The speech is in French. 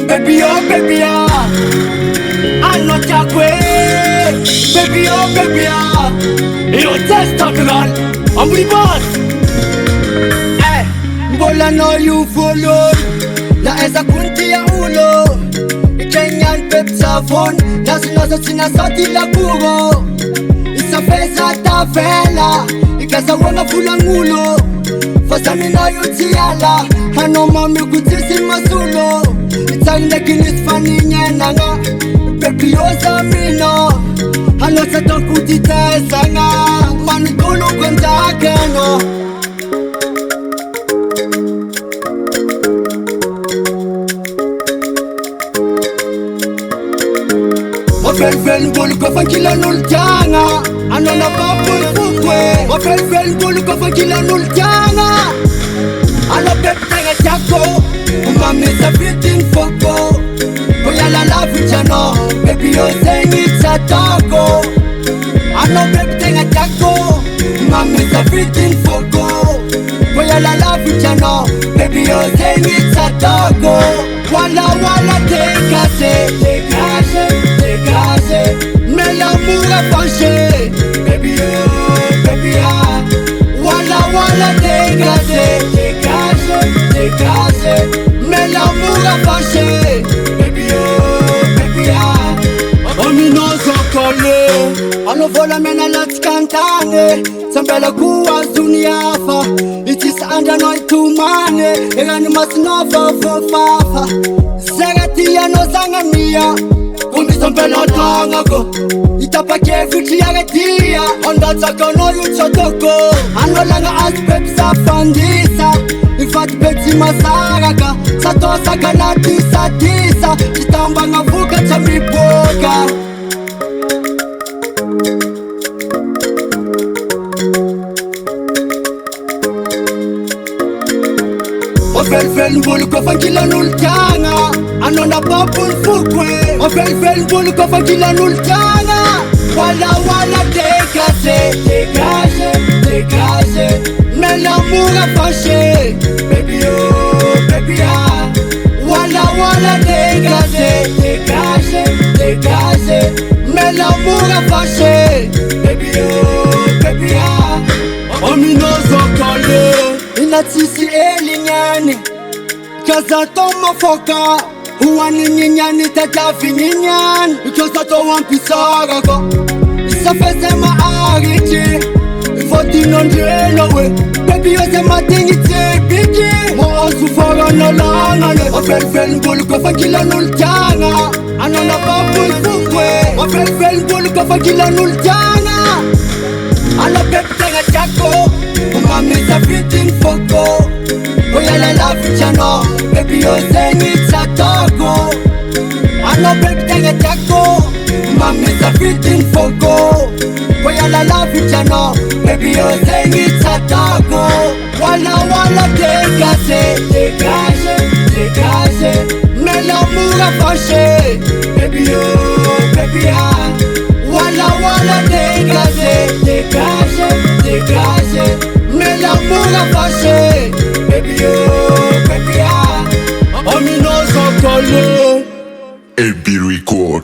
Baby, I'm not your way. Baby, you just talk about I'm the boss. Hey, Bola no you follow. La esa kunti ya ulo. Kenyan pepsa phone. La sinosa sina soti la kuro. Isa pesa ta vela. Ikasa wanga fula ngulo. Fasa mina yutiala. Hano mami kutisi masulo. Itangda kinis fani nyenanga. Baby yosa mino. Hano sa tokuti tesanga. Mani kulu kwenta kengo. Fel bolu ko fakila nultanga. Ano na papul fukwe. Fel bolu ko fakila nultanga. Ano peptenga chako. Umami sa fitin foko. Koya la la fichano. Baby yo sengi chatako. Ano peptenga chako. Umami sa fitin foko. Koya la la fichano. Baby yo sengi chatako. Wala dekase. Mais l'amour est fâché. Baby Wala dégagé. Mais l'amour est fâché. Baby Omino sokole. Ano vola mena lati kantane. Sambela kuwa zuniafa. Itis anda no itumane. Egani masnova fafa. Zagati ya no zangamia. Sambela tangako. Itapa kefuti ya gatia. Onda taka no yuchotoko. Ano langa aspep sa fandisa. Ifati peti masaraka. Sato saka na tisa. Kitamba ngavuka chamipoka. Fel bolu ko fakila nultanga. Ano na papul fukwe. Fel bolu ko fakila nultanga. Wala dégagé. Mais l'amour est fâché. Baby Wala dégagé. Mais l'amour est fâché. Baby Omino sokole. Inatisi elinyani. Kaza toma foka. Huwani nyinyani tatafi nyinyani. Ikosa to wampisaga ko. Isa fese maariti. Ifoti nondrelo we. Baby yose matingi tepiki. Mo osufara no langane. Fel mbulu ko fakila nultanga. Ano na papul fukwe. Fel mbulu ko fakila nultanga. Ano peptenga chako. Umami sa fitin foko. Koya la la fichano. Baby yo sengi chatako. Ano peptenga chako. Umami sa fitin foko. Koya la la fichano. Baby yo sengi chatako. Wala dégagé. Mais l'amour est fâché. Baby Wala dégagé. Mais l'amour est fâché. Baby Omino sokole. LB Record.